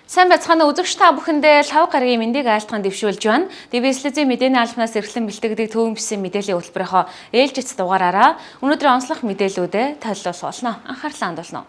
Сайн байцгаана үзэгч та бүхэндээ 5 гарагийн мэндийг айлтган дэвшүүлж байна. ТV-ийн мэдээний албанаас эрхлэн бэлтгэдэг төвөмбсөн мэдээллийн хөтөлбөрийнхөө ээлжит дугаараараа өнөөдрийн онцлог мэдээллүүдэд төлөвлөх болно. Анхаарлаа хандуулна.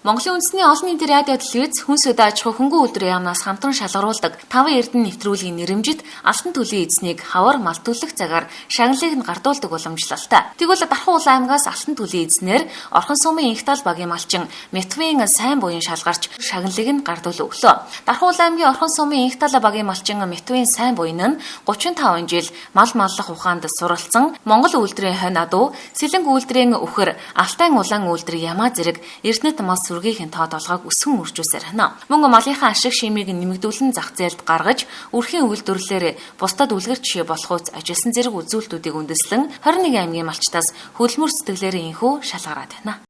Монголын үндэсний олон нийтийн радио телевиз хүн сүдэ аж ахуй хөнгөн үйлдвэрийн яамнаас хамтран шалгаруулдаг 5 эрдэнэ нэвтрүүлгийн нэрэмжит алтан төлөв эзнийг хавар мал төлөх цагаар шагналыг нь гардуулдаг уламжлалтай. Тэгвэл Дархан улаан аймгаас алтан төлөв эзнэр Орхон сумын инх тал багийн малчин Метвийн сайн буян шалгарч шагналыг нь гардуул өглөө. Дархан улаан аймгийн Орхон сумын инх тал багийн малчин Метвийн сайн буян нь 35 жил мал маллах ухаанд суралцсан Монгол үйлдвэрийн хонь адуу, сэлэнг үйлдвэрийн өхөр, Алтайн улаан үйлдвэрийн ямаа зэрэг эрдэнэт мал сүргийнхэн тоо толгойг өсгөн үржүүлсээр хана. Мөн малынхаа ашиг шимийг нэмэгдүүлэн зах зээлд гаргаж, үрхийн үйлдвэрлэлээр бусдад үлгэр жишээ болохоос ажилласан зэрэг үзүүлэлтүүдийг үндэслэн 21 аймгийн малчтаас хөдөлмөр сэтгэлээрээ инхүү шалгараад байна.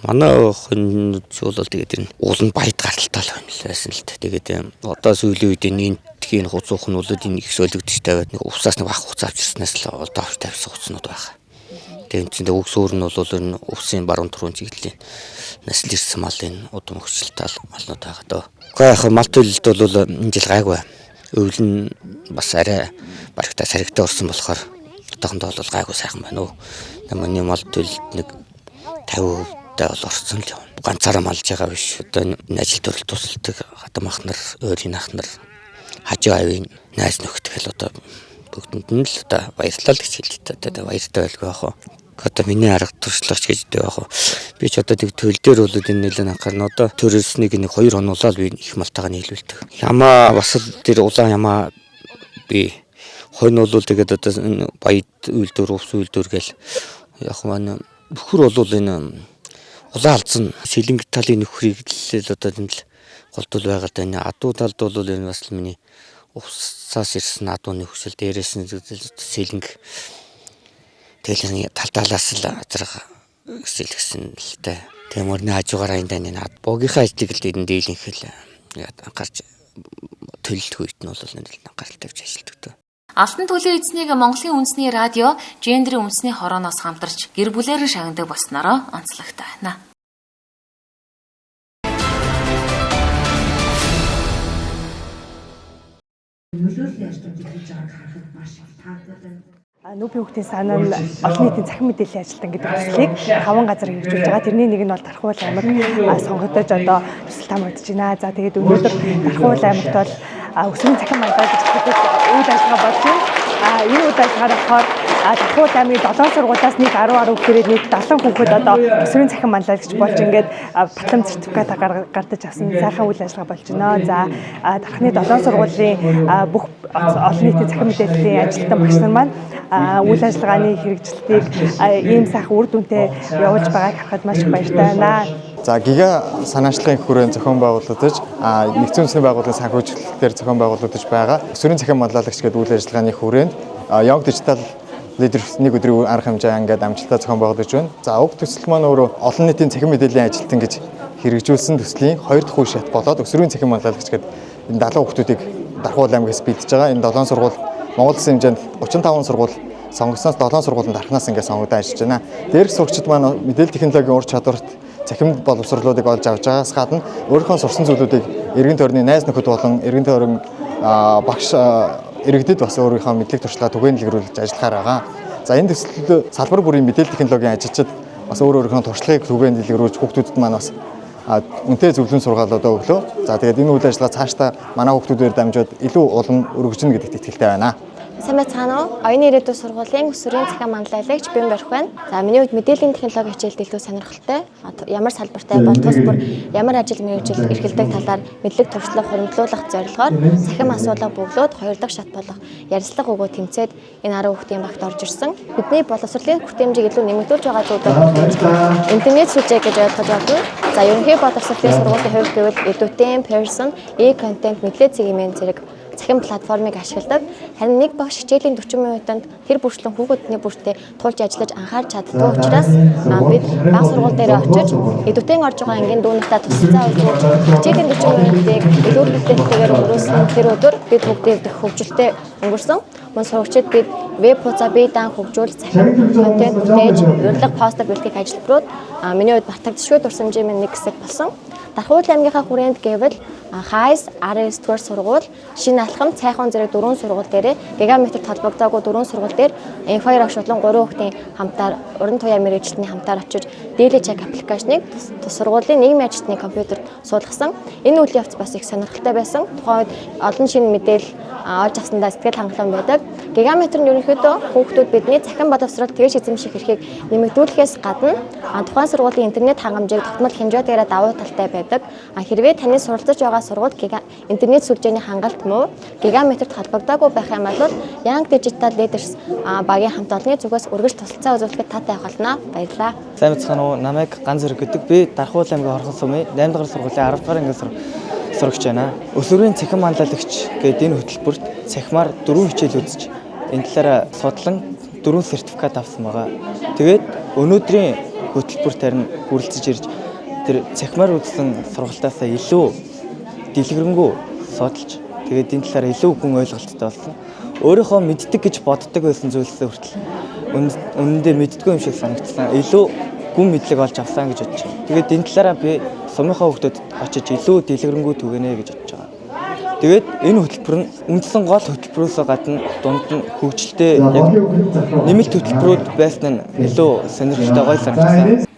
Манай хоньд бол тэгээд энэ уулан баяд гаралтай л байна лээсэн л дээ. Тэгээд одоо сүүлийн үед энэ тхийн хуцуухан бол энэ их солигдож тавиад нэг усаас нэг бах хуц авчирснаас л одоо авч тавьсан хуцнууд байна. Тэгээд энэ үгсөөр нь бол энэ усын баруун түрүүн чиглэлийн наслын ирсэн малын удам хөвчлөлтэй малнууд байгаа дөө. Гэхдээ яг мал төлөлд бол энэ жил гайгүй. Өвөл нь бас арай барагтай саригтай орсон болохоор одоохондоо бол гайгүй сайхан байна уу. Манай мал төлөлд нэг 50% бол орсон л юм. Ганцаараа малж байгаа биш. Одоо энэ ажил төрөл тусалдаг хатам ах нар, өөрийн ах нар, хажуу авийн найз нөхдөд л одоо бүгдэнд нь л одоо баярлалаа гэж хэлдэг. Одоо баяртай байлгүй яах вэ? Одоо миний арга туршлагч гэж байгаа. Би ч одоо тэг төл дээр бол энэ нэлээд анхаарна. Одоо төрөлснийг нэг 2 хонуулаад би их малтайгаа нийлүүлдэг. Ямаа бас л тэр улаан ямаа би хонь бол тэгээд одоо баяд үйлдвэр, ус үйлдвэр гэл яг маань бүхэр бол энэ улаан алдсан сэлэнг талын нөхрийг л одоо энэ л голдол байгаа даа. Энэ адуу талд бол энэ бас л миний усаас ирсэн адууны хөсөл дээрээс нь сэлэнг тэлэн талдалаас л зэрэг сэлгсэн л дээ. Тэмүрний хажуугаараа энэ даны над богийнхаа ажлыг л энэ дийлэнхэл анхаарч төлөлт үйт нь бол нэлээд анхаарал тавьж ажилладаг. Алтан төлөв эзнийг Монголын үндэсний радио гендрийн үндэсний хорооноос хамтарч гэр бүлээр шагнадаг болснороо онцлогтой байна. Нөлөөлөл ажлуудыг хийж байгааг харахад маш их таатай. Нүүбийн хүүхдийн санаа нь олон нийтийн цахим мэдээллийн ажилтан гэдэг төслийг 5 газар хэрэгжүүлж байгаа. Тэрний нэг нь бол Дархан улаан аймаг сонгогдож одоо төсөл тамагдж байна. За тэгээд өнөөдөр Дархан улаан аймагт бол өсвөрийн цахим манлай гэж хэлдэг үйл ажиллагаа болж байна. Энэ үйл ажиллагаа болохоор Дархан улаан аймгийн 7 сургуулиас нэг 10 хүрээд нэг 70 хүүхэд одоо өсвөрийн цахим манлай гэж болж ингээд батлам сертификат гардаж авсан сайхан үйл ажиллагаа болж байна. За Дарханы 7 сургуулийн бүх олон нийтийн цахим мэдээллийн ажилтан багш нар маань үйл ажиллагааны хэрэгжилтийг ийм сайхан үр дүнтэй явуулж байгааг харахад маш их баяртай байна. За гига санаачлагын хүрээнд зохион байгуулагдаж нэгдсэн үндэсний байгууллагын санхүүжилтээр зохион байгуулагдаж байгаа өсвөрийн цахим манлайлагч гэдэг үйл ажиллагааны хүрээнд Young Digital Leader нэг өдрийн арга хэмжээ ингээд амжилттай зохион байгуулагдаж байна. За уг төсөл маань өөрөө олон нийтийн цахим мэдээллийн ажилтан гэж хэрэгжүүлсэн төслийн 2 дахь үе шат болоод өсвөрийн цахим манлайлагч гэдэг энэ 70 хүүхдүүдийг Дархан улаан аймгаас бэлдэж байгаа. Энэ 7 сургууль Монгол улсын хэмжээнд 35 сургууль сонгогдсоноос 7 сургуулийн Дарханаас ингээд сонгогдсон ажиллаж байна. Дээрх сурагчид маань мэдээлэл технологийн ур чадварт цахим боловсролуудыг олж авч байгаас гадна өөрийнхөө сурсан зүйлүүдийг эргэн тойрны найз нөхөд болон эргэн тойрон багш иргэдэд бас өөрийнхөө мэдлэг туршлагаа түгээнлэгрүүлж ажиллахаар байгаа. За энэ төсөл салбар бүрийн мэдээлэл технологийн ажилчид бас өөрийнхөө туршлагыг түгээнлэгрүүлж хүүхдүүдэд маань бас үнэтэй зөвлөн сургаалуудаа өглөө. За тэгээд энэ үйл ажиллагаа цаашдаа манай хүүхдүүдээр дамжууд илүү улам өргөжнө гэдэгт итгэлтэй байна. Сайн байцгаана уу? Оюуны ирээдүйн сургуулийн өсвөрийн цахим манлайлагч Бэм барих байна. За миний хувьд мэдээллийн технологи хичээлд илүү сонирхолтой. Ямар салбартай бол тус бүр ямар ажил мэргэжил эрхэлдэг талаар мэдлэг туршлага хөрөнгөлүүлэх зорилгоор цахим асуудлыг бөглөөд 2 дахь шат болох ярилцлага өгөө тэмцээд энэ 10 хүүхдийн багт орж ирсэн. Бидний боловсролын хүртээмжийг илүү нэмэгдүүлж байгаа зүйлүүд интернет сүлжээ гэж ойлгож байна. За ерөнхий боловсролын сургуулийн хувьд гэвэл Eduten, Pearson, e-content мэдлэг цэгийн зэрэг цахим платформыг ашигладаг. Харин нэг багш хичээлийн 40%-нд тэр бүрчлэн хүүхдүүдний бүртээ тулж ажиллаж анхаарч чаддаг учраас бид баг сургууль дээр очиж Eduten орж байгаа ангийн дүүнэртээ тусалцаа өгөөж хичээлийн 40%-ийг илүү хэрэгтэй хэрэгээр өнгөрөөсөн тэр өдөр бид бүгдээ хөвжөлтэй өнгөрсөн. Мөн сурагчид бид веб хуудас бие даан хөгжүүл, захин контент бүтээж, урилга постэр бэлтгэх ажил руу миний хувьд батгагдчихгүй дурсамжийн минь нэг хэсэг болсон. Дархуул аймгийнхаа хүрээнд гэвэл Хайс 19-р сургууль, Шинэ Алхам, Цайхан зэрэг 4 сургууль дээр гигаметр толбогдоогүй 4 сургууль дээр инфойр агшуулан 3 хүүхдийн хамтаар уран туяа мэргэжилтний хамтаар очиж Daily Check аппликейшнийг сургуулийн нийгмийн ажилтны компьютерт суулгасан. Энэ үйл явц бас их сонирхолтой байсан. Тухайн үед олон шинэ мэдээлэл олж авсандаа сэтгэл хангалуун байдаг. Гигаметр нь ерөнхийдөө хүүхдүүд бидний захин боловсрол тэгш эзэмших эрхийг нэмэгдүүлэхээс гадна тухайн сургуулийн интернет хангамжийг тогтмол хэмжээтэйгээр давуу талтай байдаг. Хэрвээ таны суралцж байгаа сургууль интернет сүлжээний хангалт муу гигаметрт холбогдоогүй байх юм бол Young Digital Leaders багийн хамт олонны зүгээс үргэлж тусалцаа үзүүлэхэд таатай авах болно. Баярлалаа. Сайн бацхан уу, намайг Ганц Зэрэг гэдэг. Би Дархуул аймгийн Хорхон сумын 8 дахь сургуулийн 10 дахь ангид сурагч байна. Өсвөрийн цахим манлайлагч гэдэг энэ хөтөлбөрт цахимаар 4 хичээл үзэж энэ талаараа судлан 4 сертификат авсан байгаа. Тэгээд өнөөдрийн хөтөлбөрт харин хүрэлцэж ирж тэр цахимаар үзсэн сургалтаасаа илүү дэлгэрэнгүй судалж тэгээд энэ талаар илүү хүн ойлголттой болсон. Өөрийнхөө мэддэг гэж боддог байсан зүйлсээ хүртэл үнэндээ мэддэггүй юм шиг санагдсан. Илүү гүн мэдлэг олж авсан гэж бодож байна. Тэгээд энэ талаараа би сумынхаа хүүхдүүдэд очиж илүү дэлгэрэнгүй түгэнэ гэж бодож байгаа. Тэгээд энэ хөтөлбөр нь үндсэн гол хөтөлбөрөөс гадна дунд нь хөгжилтэй яг нэмэлт хөтөлбөрүүд байсан нь илүү сонирхолтой гоё санагдсан.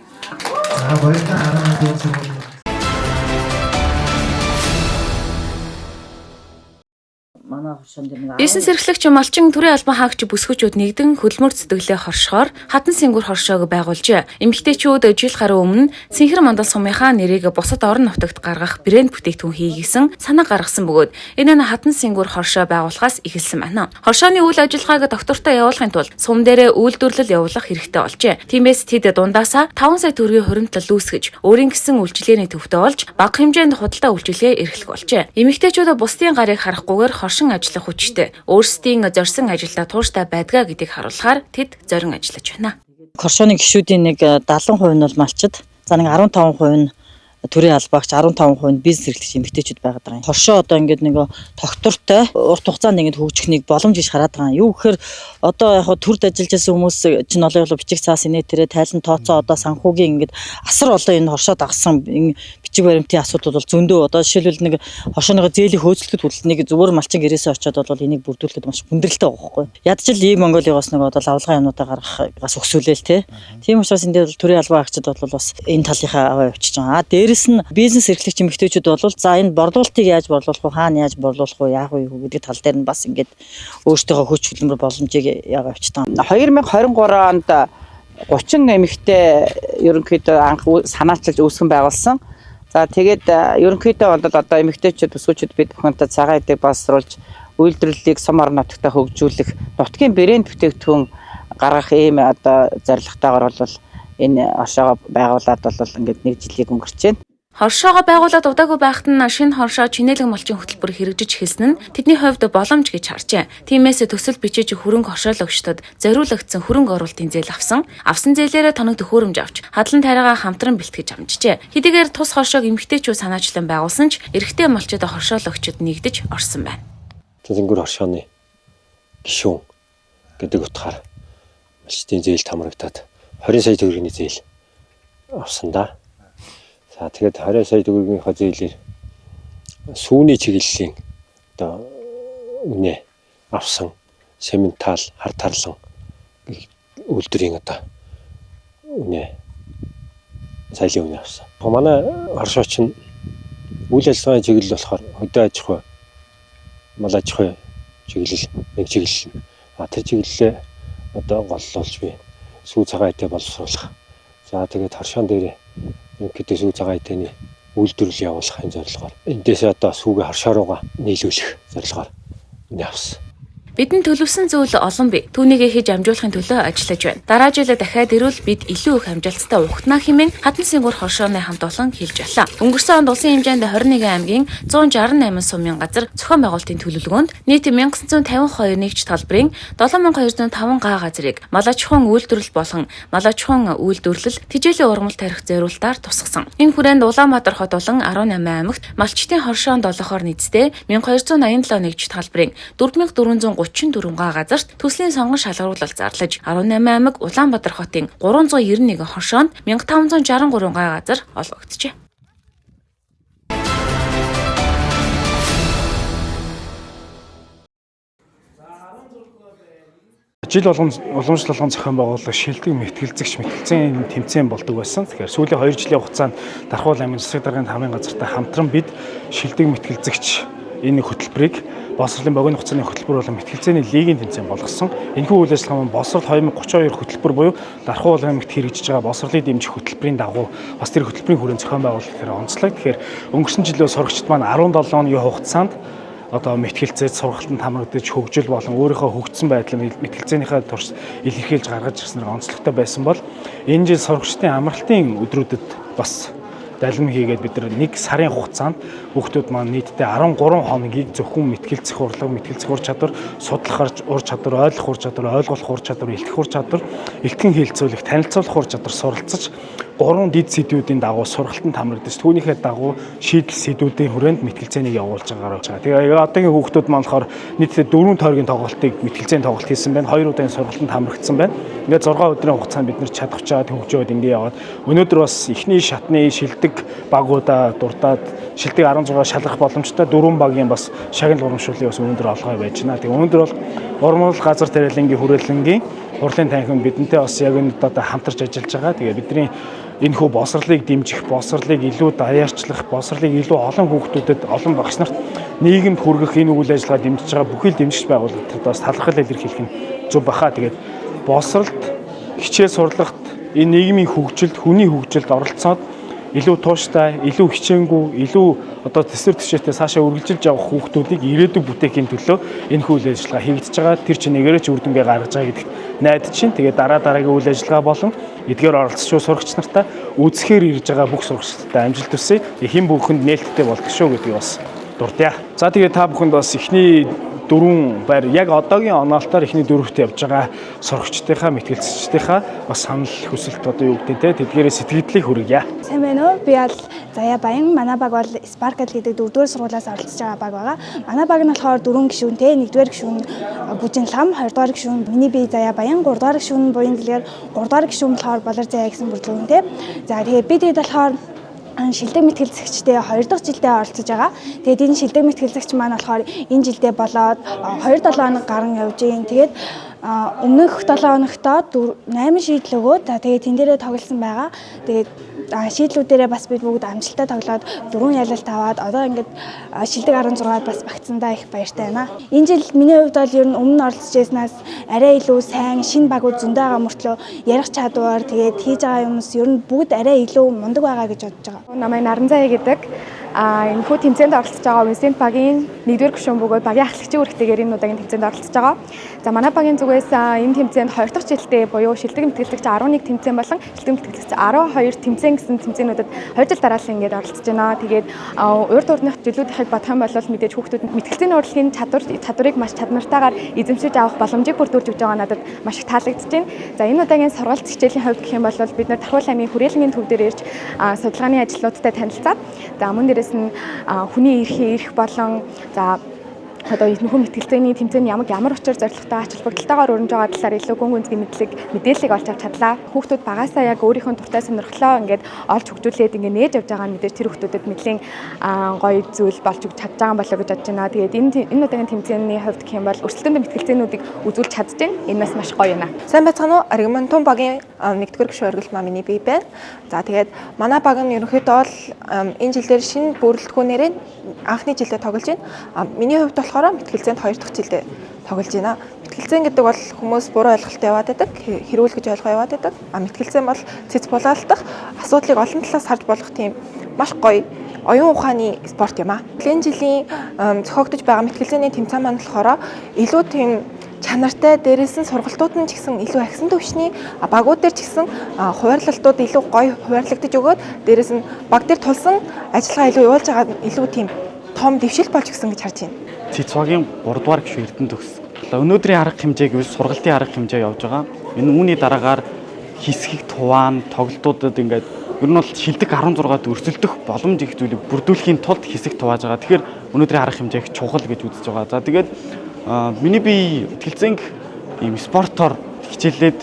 Бизнес эрхлэгч малчин төрийн албан хаагч бүсгүүчүүд нэгдэн хөдөлмөр цэцгэлээ хоршохоор хатан сэнгүр хоршоог байгуулжээ. Эмэгтэйчүүд жил гаруй өмнө Цэнхэр мандал сумынхаа нэрийг бусад орон нутагт гаргах брэнд бүтээгдэхүүн хийгсэн санаа гаргасан бөгөөд энэ нь хатан сэнгүр хоршоо байгуулахаас эхэлсэн байна. Хоршооны үйл ажиллагааг доктортой явуулахын тулд сум дээрээ үйлдвэрлэл явуулах хэрэгтэй болжээ. Тиймээс тэд дундаасаа 5 сая төгрөгийн хуримтлал үүсгэж өөрийн гэсэн үйлчилгээний төвтэй олж бага хэмжээнд худалдаа үйлчилгээ эрхлэх болжээ. Эмэгтэйчүүд бусдын гарыг харахгүйгээр хоршин ажиллах хүчтэй өөрсдийн зорьсон ажилдаа тууштай байдгаа гэдгийг харуулахаар тэд зорин ажиллаж байна. Хоршооны гишүүдийн нэг 70% нь бол малчид, за нэг 15% нь төрийн албаагч, 15% нь бизнес эрхлэгч эмэгтэйчүүд байгаад байгаа юм. Хоршоо одоо ингээд нэг доктортой урт хугацаанд ингээд хөгжих нэг боломж иш хараад байгаа юм. Юу гэхээр одоо яг төрд ажиллаж байсан хүмүүс чинь олон бичиг цаас инээтрээ тайлан тооцоо одоо санхүүгийн ингээд асар олон энэ хоршоо дагсан бичиг баримтын асуудал бол зөндөө. Одоо жишээлбэл нэг хоршооныгоо зээлийг хөөцөлдөхөд хүртэл нэг зүгээр малчин гэрээсээ очиод бол энийг бүрдүүлэхэд маш хүндрэлтэй байгаа байхгүй. Ядчил ийм Монголиос нэг одоо лавлгын юмнуудаа гаргахаас өксүүлээл те. Тийм учраас энэ дээр төрийн албаагчид бол бас энэ талынхаа аваа явуулчихж байгаа. Дээрээс нь бизнес эрхлэгч эмэгтэйчүүд бол за энэ борлуулалтыг яаж борлуулах вэ, хаана яаж борлуулах вэ, яах вэ гэдэг тал дээр нь бас ингээд өөртөөхөө хүч хөдөлмөр боломжийг яагаад авчтаа. 2023 онд 30 эмэгтэй ерөнхийдөө анх санаачилж үүсгэн байгуулсан. За тэгээд ерөнхийдөө бол одоо эмэгтэйчүүд өсвүүчүүд бид бүхэнтэй цагаан эдэг боловсруулж үйлдвэрлэлийг сум орон нутагтаа хөгжүүлэх, нутгийн брэнд бүтээгдэхүүн гаргах ийм одоо зорилготойгоор бол энэ хоршоогоо байгуулад бол ингээд нэг жилийг өнгөрч байна. Хоршоогоо байгуулад удаагүй байхад нь шинэ хоршоо чинэлэг малчин хөтөлбөр хэрэгжиж эхэлсэн нь тэдний хувьд боломж гэж харжээ. Тиймээс төсөл бичиж хөрөнгө хоршоологчдод зориулагдсан хөрөнгө оруулалтын зээл авсан зээлээрээ тоног төхөөрөмж авч хадлан тариагаа хамтран бэлтгэж амжжээ. Хэдийгээр тус хоршоог эмэгтэйчүүд санаачлан байгуулсан ч эрэгтэй малчид хоршоологчдод нэгдэж орсон байна. Зэнгүр хоршооны гишүүн гэдэг утгаар малчдын зээл хамрагдаад 20 сая төгрөгийн зээл авсан да. За тэгээд 20 сая төгрөгийнхөө зээлээр сүүний чиглэлийн одоо үнэ авсан сементал хар тарлан үйлдвэрийн одоо үнэ саялийн үнэ авсан. Манай хоршооч нь үйл ажиллагааны чиглэл болохоор хөдөө аж ахуй, мал аж ахуй чиглэл нэг чиглэл. Тэр чиглэлээ одоо голлуулж би сүү цагаан эдээ боловсруулах. За тэгээд хоршоон дээр ерөнхийдөө сүү цагаан эдэний үйлдвэрлэл явуулахын зорилгоор эндээс одоо сүүгээ хоршоороо нийлүүлэх зорилгоор энэ авсан. Бидний төлөвсөн зүйл олон бий. Түүнийг хийж амжуулахын төлөө ажиллаж байна. Дараа жил дахиад ирвэл бид илүү их амжилттай ухтнаа хэмээн хатан сэнгүр хоршооны хамт олон хэлж байлаа. Өнгөрсөн онд улсын хэмжээнд 21 аймгийн 168 сумын газар зохион байгуулалтын төлөвлөгөөнд нийт 1952 нэгж талбарын 7205 га газрыг мал аж ахуйн үйлдвэрлэл болон мал аж ахуйн үйлдвэрлэл тижээлийн ургамал тарих зориултаар тусгасан. Энэ хүрээнд Улаанбаатар хот болон 18 аймагт малчтын хоршоон долоохоор нийтдээ 1287 нэгж талбарын 4430 34 га газарт төслийн сонгон шалгаруулалт зарлаж 18 аймаг Улаанбаатар хотын 391 хошоонд 1563 га газар олгогджээ. Жил болгон уламжлалгын зохион байгуулалт шилдэг мэтгэлзэгч мэтгэлцээний тэмцээн болдог байсан. Тэгэхээр сүүлийн 2 жилийн хугацаанд Дархуул аймгийн засаг даргын хамгийн газартай хамтран бид шилдэг мэтгэлзэгч энэ хөтөлбөрийг боловсролын богино хугацааны хөтөлбөр болон мэтгэлцээний лигийн тэмцээн болгосон. Энэхүү үйл ажиллагаа маань боловсрол 2032 хөтөлбөр буюу Дархуул аймагт хэрэгжиж байгаа боловсролыг дэмжих хөтөлбөрийн дагуу бас тэр хөтөлбөрийн хүрээнд зохион байгуулалт гэхээр онцлог. Тэгэхээр өнгөрсөн жилийн сурагчид маань 17 хоногийн хугацаанд одоо мэтгэлцээд сургалтанд хамрагдаж хөгжил болон өөрийнхөө хөгжсөн байдлаа мэтгэлцээнийхээ турш илэрхийлж гаргаж ирснээр онцлогтой байсан бол энэ жил сурагчдын амралтын өдрүүдэд бас далим хийгээд бид нар 1 сарын хугацаанд хүүхдүүд маань нийтдээ 13 хоногийг зөвхөн мэтгэлцэх урлаг, мэтгэлцэх ур чадвар, судлах ур чадвар, ойлгох ур чадвар, ойлгох ур чадвар, илтгэх ур чадвар, илтгэн хэлэлцүүлэх, танилцуулах ур чадвар суралцаж 3 дэд сэдвүүдийн дагуу сургалтанд хамрагдаж түүнийхээ дагуу шийдэл сэдвүүдийн хүрээнд мэтгэлцээнийг явуулж байгаа. Тэгээ одоогийн хүүхдүүд маань болохоор нийтдээ 4 тойргийн тоглолтыг мэтгэлцээний тоглолт хийсэн байна. 2 удаагийн сургалтанд хамрагдсан байна. Ингээд 6 өдрийн хугацаанд бид нэр чадвч чаад хөгжөөд ингээд яваад өнөөдөр бас эхний шатны шилдэг багуудаа дурдаад шилдэг 16 шалгах боломжтой 4 багийн бас шагнал урамшууллыг бас өнөөдөр олгоо байж байна. Тэгээ өнөөдөр бол Урмал газар тариалангийн хүрээлэнгийн хурлын танхим бидэнтэй бас яг энэ одоо хамтарч ажиллаж байгаа. Тэгээ бидний энэ хүү боловсролыг дэмжих, боловсролыг илүү даяарчлах, боловсролыг илүү олон хүүхдүүдэд, олон багш нарт нийгэмд хүргэх энэ үйл ажиллагаа дэмжиж байгаа бүхэл дэмжигч байгууллагуудад бас талархал илэрхийлэх нь зөв баха. Тэгээд боловсролд хичээл сурлагт энэ нийгмийн хөгжилд, хүний хөгжилд оролцоод илүү тууштай, илүү хичээнгүй, илүү одоо төсвөр төвшөөтэй цаашаа үргэлжилж явах хүүхдүүдийг ирээдүйг бүтээхийн төлөө энэ үйл ажиллагаа хийгдэж байгаа. Тэр чинь нэгээрээ ч үр дүнгээ гаргаж байгаа гэдэгт найдаж чинь. Тэгээд дараагийн үйл ажиллагаа болон эдгээр оролцож сурагч нартай үзэхээр ирж байгаа бүх сурагчдад амжилт хүсье. Хэн бүхэнд нээлттэй болдог шүү гэдгийг бас дурдъя. За тэгээд та бүхэнд бас эхний 4 байр яг одоогийн оноолтоор эхний 4-т явж байгаа сурагчдынхаа мэтгэлцэгчдийнхаа бас санал хүсэлт одоо юу гэдэг те тэдгээрээ сэтгэлдлийг хүргье. Сайн байна уу? Би бол Заяа Баян. Манай баг бол Sparkle гэдэг 4-р сургуулиас оролцож байгаа баг байгаа. Манай баг нь болохоор 4 гишүүнтэй. 1-р гишүүн Бүжин Лам, 2-р гишүүн миний бие Заяа Баян, 3-р гишүүн Буян Дэлгэр, 3-р гишүүн болохоор Болор Заяа гэсэн бүрдлөөнтэй. За тэгээд бид болохоор шилдэг мэтгэлцэгчтэй 2 дахь жилдээ оролцож байгаа. Тэгээд энэ шилдэг мэтгэлцэгч маань болохоор энэ жилдээ болоод 2-7 хоног гарan явж гин. Тэгээд өмнөх 7 хоногтоо 8 шийдэл өгөөд тэгээд тэн дээрээ тоглосон байгаа. Тэгээд шийдлүүдээрээ бас бид бүгд амжилттай тоглоод 4 ялалт аваад одоо ингээд шилдэг 16-ад бас багтсандаа их баяртай байна. Энэ жил миний хувьд бол ер нь өмнө оролцож байснаас арай илүү сайн шинэ багууд зөндөө байгаа мөртлөө ярих чадвар тэгээд хийж байгаа юмс ер нь бүгд арай илүү мундаг байгаа гэж бодож байгаа. Намайг Наранзай гэдэг. Энэ хүү тэмцээнд оролцож байгаа Винсент багийн 1-р гишүүн бөгөөд багийн ахлагчийн үргэлтэйгээр энэ удаагийн тэмцээнд оролцож байгаа. За манай багийн зүгээс энэ тэмцээнд 2 дахь жилдээ буюу шилдэг мэтгэлцэгч 11 тэмцээн болон шилдэг мэтгэлцэгч 12 тэмцээн гэсэн тэмцээнүүдэд 2 жил дараалал ингээд оролцож байна. Тэгээд урд урдных жилүүдийг бодох юм бол мэдээж хүүхдүүд мэтгэлцээний урлагийн чадварыг маш чадвартайгаар эзэмшиж авах боломжийг бүрдүүлж өгч байгаа надад маш их таалагдж байна. За энэ удаагийн сургалт хичээлийн хувьд гэх юм бол бид нэр Дархуул аймгийн хүрээлэнгийн төв дээр ирж судалгааны ажлуудтай танилцаад за мөн дээрээс нь хүний эрх болон за одоо нөхөн мэтгэлцээний тэмцээний ямар учир зорилготой ач холбогдолтойгоор өрнөж байгаа талаар илүү гүн гүнзгий мэдээллийг олж авч чадлаа. Хүүхдүүд багаасаа яг өөрийнхөө дуртай сонирхлоо ингээд олж хөгжүүлээд ингээд нээж авч байгаа нь мэдээж тэр хүүхдүүдэд нэлийн гоё зүйл болж өгч чадж байгаа болоо гэж бодож байна. Тэгээд энэ удаагийн тэмцээний хувьд гэх юм бол өрсөлдөөнд мэтгэлцээнүүдийг үзүүлж чадж байна. Энэ бас маш гоё байна. Сайн байцгаана уу? Аргументум багийн 1-р гишүүн оргил маа миний бие байна. За тэгээд манай баг нь ерөнхийдөө бол энэ жилээр шинэ бүрэлдэхүүнээрээ анхны жилдээ тоглож байна. Миний хувьд болохоор мэтгэлцээнд 2 дахь жилдээ тоглож байна. Мэтгэлцээн гэдэг бол хүмүүс буруу ойлголттой яваад байдаг, хэрүүл гэж ойлгоо яваад байдаг. Мэтгэлцээн бол цэц булаалтах, асуудлыг олон талаас харж болох тийм маш гоё оюун ухааны спорт юм аа. Энэ жилийн зохиогдож байгаа мэтгэлцээний тэмцээн маань болохоор илүү тийм чанартай, дээрээс нь сургалтууд нь ч гэсэн илүү агсан төвшний багууд дээр ч гэсэн хуваарлалтууд илүү гоё хуваарлагдаж өгөөд дээрээс нь баг дээр тулсан ажиллагаа илүү явуулж байгаа илүү тийм том дэвшил болж гисэн гэж харж байна. Цэцвагийн 3-р гишүүн Эрдэнэ төгс. Өнөөдрийн арга хэмжээг биш сургалтын арга хэмжээ явж байгаа. Энэ үүний дараагаар хэсгийг туваан тоглолтуудад ингээд ер нь бол шилдэг 16-д өрсөлдөх боломж их зүйлийг бүрдүүлэхийн тулд хэсэг тувааж байгаа. Тэгэхээр өнөөдрийн арга хэмжээг чухал гэж үзэж байгаа. За тэгээд Миний бие итгэлцэнг ийм спортоор хичээлээд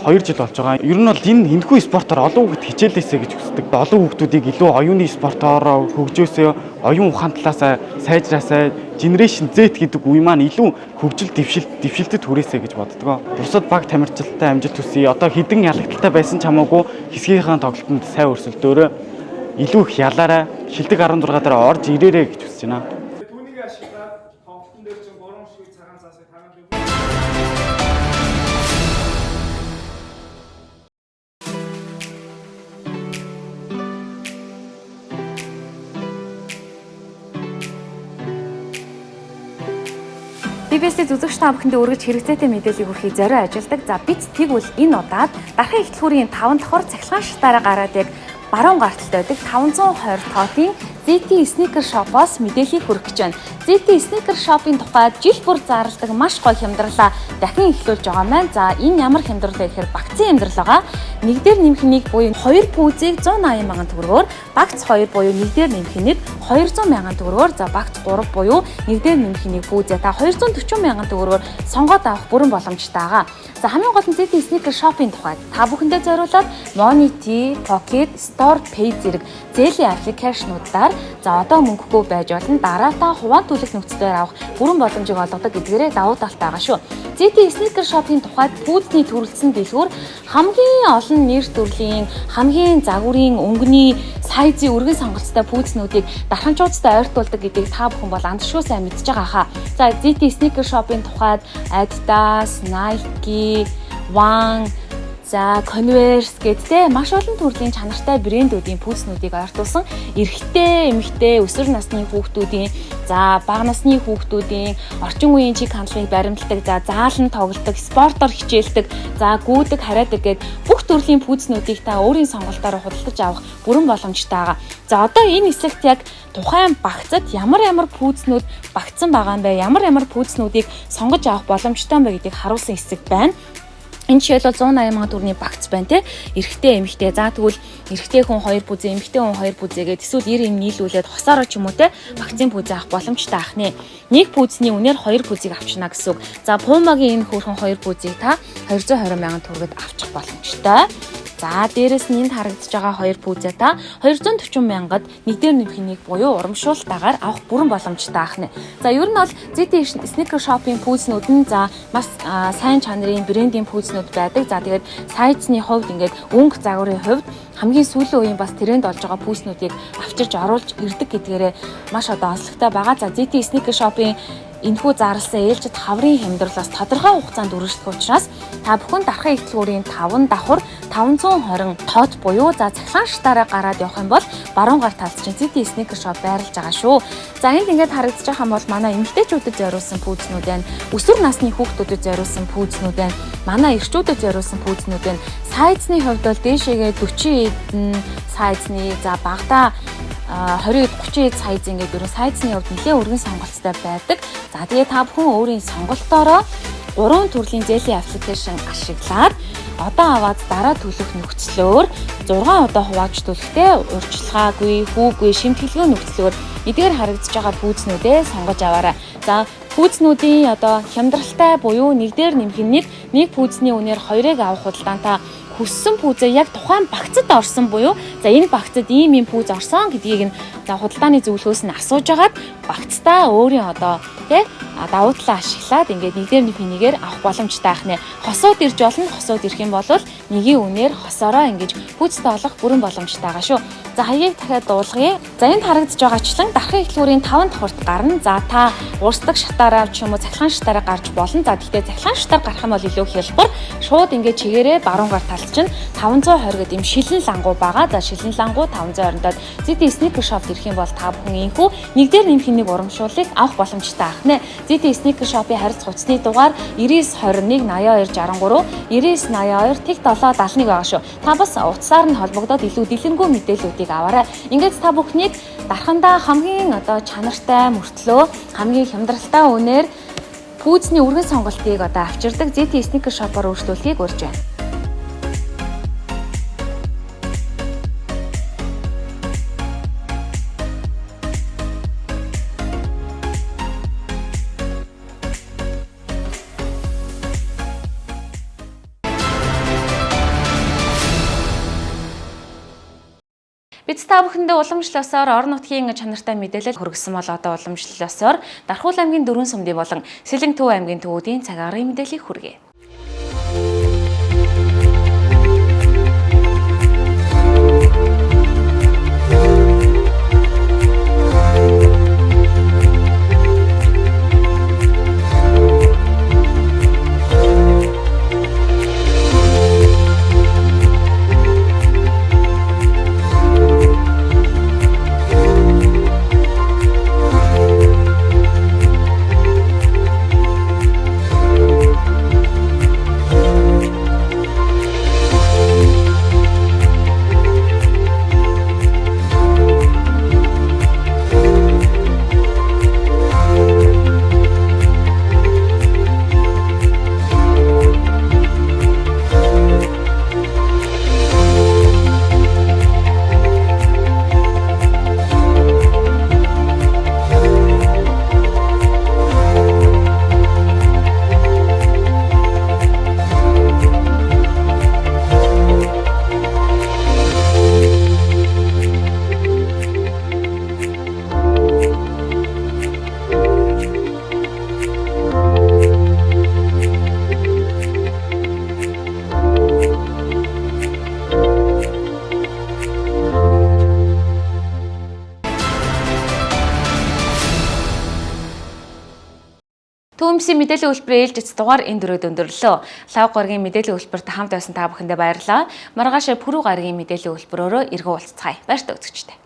2 жил болж байгаа. Ер нь бол энэ энэхүү спортоор олон хүүхэд хичээлээсэй гэж хүсдэг. Олон хүүхдүүдийг илүү оюуны спортоор хөгжөөсөө, оюун ухаан талаас сайжраасаа, Generation Z гэдэг үе маань илүү хөгжил дэвшилтэд хүрээсэй гэж боддог. Бусад баг тамирчилттай амжилт хүсье. Одоо хідэн ялагдaltaй байсан ч хамаагүй хэсгийнхаа тоглолтод сайн өрсөлдөөрөө илүү их ялаарай. Шилдэг 16 дараа орж ирээрэй гэж хүсэж байна. Түүнийг ашиглаад тоглолтын дээр чинь 3 шиг цагаан цаасыг тагаад BBC зүзэгч та бүхэндээ өргөж хэрэгцээтэй мэдээллийг хүргэхийг зорио ажилладаг. За бид тэгвэл энэ удаад дархан эхлэлхүүрийн 5 давхар цахилгаан шатаараа гараад яг баруун гарталтай байдаг 520 тоотын ZT Sneaker Shop-оос мэдээллийг хүргэж байна. ZT Sneaker Shop-ын тухайд жил бүр зарладаг маш гоё хямдралаа дахин эхлүүлж байгаа маань. За энэ ямар хямдрал вэ гэхээр багцын хямдрал байгаа. Нэг дээр нэмэх нэг буюу 2 пүүзийг 180 мянган төгрөгөөр, багц 2 буюу нэг дээр нэмэх нэг 200 мянган төгрөгөөр, за багц 3 буюу нэг дээр нэмэх нэг пүүзээ та 240 мянган төгрөгөөр сонгоод авах бүрэн боломжтой байгаа. За хамгийн гол нь ZT Sneaker Shop-ын тухайд та бүхэндээ зориулаад Money, Pocket, Store Pay зэрэг зээлийн аппликейшнуудаар за одоо мөнгөгүй байж болно дараатаа хуваан төлөх нөхцлөөр авах бүрэн боломжийг олгодог гэдгээрээ давуу талтай байгаа шүү. ZT Sneaker Shop-ын тухайд пүүдний төрөлцсөн дэлгүүр хамгийн олон нэр төрлийн хамгийн загварын өнгөний сайзын өргөн сонголттой пүүзнүүдийг дарханчуудтай ойртуулдаг гэдгийг та бүхэн бол андшгүй сайн мэдж байгаа хаа. За ZT Sneaker Shop-ын тухайд Adidas, Nike, One, за Converse гэдтэй маш олон төрлийн чанартай брэндүүдийн пүүснүүдийг ойртуулсан эрэгтэй, эмэгтэй, өсвөр насны хүүхдүүдийн, за бага насны хүүхдүүдийн орчин үеийн чиг хандлагыг баримталдаг, за заалан тоглодог, спортоор хичээлдэг, за гүйдэг, хараадаг гэд бүх төрлийн пүүснүүдийг та өөрийн сонголтоор худалдаж авах бүрэн боломжтой байгаа. За одоо энэ хэсэгт яг тухайн багцад ямар пүүзнүүд багцсан байгаа юм бэ? Ямар пүүзнүүдийг сонгож авах боломжтой юм бэ гэдгийг харуулсан хэсэг байна. Энэ жишээл бол 180 мянган төгрөгийн багц байна те. Эрэгтэй, эмэгтэй. За тэгвэл эрэгтэй хүн 2 пүүзээ, эмэгтэй хүн 2 пүүзээгээд эсвэл 90 юм нийлүүлээд хосоороо ч юм уу те багцын пүүзээ авах боломжтой ах нэ. Нэг пүүзний үнээр 2 пүүзийг авчна гэсэн үг. За Puma-гийн энэ хөөрхөн 2 пүүзийг та 220 мянган төгрөгөд авчих боломжтой. За дээрэс нь энд харагдаж байгаа 2 пүүзээ та 240 мянгад нэг дээр нэмэх нэг буюу урамшуултаагаар авах бүрэн боломжтой ах нэ. За ер нь бол ZT Sneaker Shop-ын пүүзнүүд нь за маш сайн чанарын брендийн пүүзнүүд байдаг. За тэгээд сайзны хувьд ингээд өнгө загварын хувьд хамгийн сүүлийн үеийн бас тренд болж байгаа пүүснүүдийг авчирж оруулж ирдэг гэдгээрээ маш одоо онцлогтой байгаа. За ZT Sneaker Shop-ын энэхүү зарласан ээлжид хаврын хямдралаас тодорхой хугацаанд үргэлжлэх учраас та бүхэн дархан эхлэлгүүрийн 5 давхар 520 тоот буюу за цахилгаан шатаараа гараад явах юм бол баруун гар талд чинь ZT Sneaker Shop байрлаж байгаа шүү. За энд ингээд харагдаж байгаа юм бол манай эмэгтэйчүүдэд зориулсан пүүзнүүд байна. Өсвөр насны хүүхдүүдэд зориулсан пүүзнүүд байна. Манай эрчүүдэд зориулсан пүүзнүүд байна. Сайзны хувьд бол дээшээгээ 40 эдэн сайзны за багада 20-30 сайз ингээд ерөн сайзны хувьд нэлээд өргөн сонголттой байдаг. За тэгээ та бүхэн өөрийн сонголтоороо 3 төрлийн зээлийн аппликейшн ашиглаад одоо аваад дараа төлөх нөхцлөөр 6 удаа хувааж төлөхтэй урьдчилгаагүй, хүүгүй, шимтгэлгүй нөхцлөөр эдгээр харагдаж байгаа пүүзнүүдээ сонгож аваарай. За пүүзнүүдийн одоо хямдралтай буюу нэг дээр нэмэх нэг пүүзний үнээр 2-ыг авах худалдаантай хүссэн пүүзээ яг тухайн багцад орсон буюу за энэ багцад ийм пүүз орсон гэдгийг нь за худалдааны зөвлөхөөс нь асууж агаад багцдаа өөрийн одоо тий давуу талаа ашиглаад ингээд нэг дээр нэгээр авах боломжтой ах нэ. Хосууд ирж болно. Хосууд ирэх юм бол нэгийн үнээр хосоороо ингэж пүүзтэй олох бүрэн боломжтой байгаа шүү. За хаягийг дахиад дуулгая. За энд харагдаж байгаачлан дархан эхлэлгүүрийн 5 давхарт гарна. За та урсдаг шатаараа ч юм уу цахилгаан шатаараа гарч болно. За тэгтээ цахилгаан шатаар гарах юм бол илүү хялбар. Шууд ингээд чигээрээ баруун гар талд чинь 520 гэдэг юм шилэн лангуу байгаа. За шилэн лангуу 520-дод ZT Sneaker Shop ирэх юм бол та бүхэн инхүү нэг дээр нэмэх нэг урамшуулыг авах боломжтой ах нэ. ZT Sneaker Shop-ийн харьц хуцсны дугаар 9921 82 63 9982 тэг 771 байгаа шүү. Та бас утсаар нь холбогдоод илүү дэлгэрэнгүй мэдээллүүдийг аваарай. Ингээд та бүхнийг дархандаа хамгийн одоо чанартай мөртлөө хамгийн хямдралтай үнээр пүүзний өргөн сонголтыг одоо авчирдаг ZT Sneaker Shop-оор өөрчлөлтийг урьж байна. Бид та бүхэндээ уламжлалсаар орон нутгийн чанартай мэдээлэл хүргэсэн бол одоо уламжлалсаар Дархуул аймгийн 4 сумдын болон Сэлэнг төв аймгийн төвүүдийн цаг агаарын мэдээллийг хүргэе. Төвөмсийн мэдээллийн хөтөлбөрийн ээлжид дугаар энэ дөрөв өндөрлөө. Лав гарагийн мэдээллийн хөтөлбөрт хамт байсан та бүхэндээ баярлалаа. Маргааш пүрэв гарагийн мэдээллийн хөтөлбөрөөрөө эргэн уулзцгаая. Баяр та үзэгчдээ.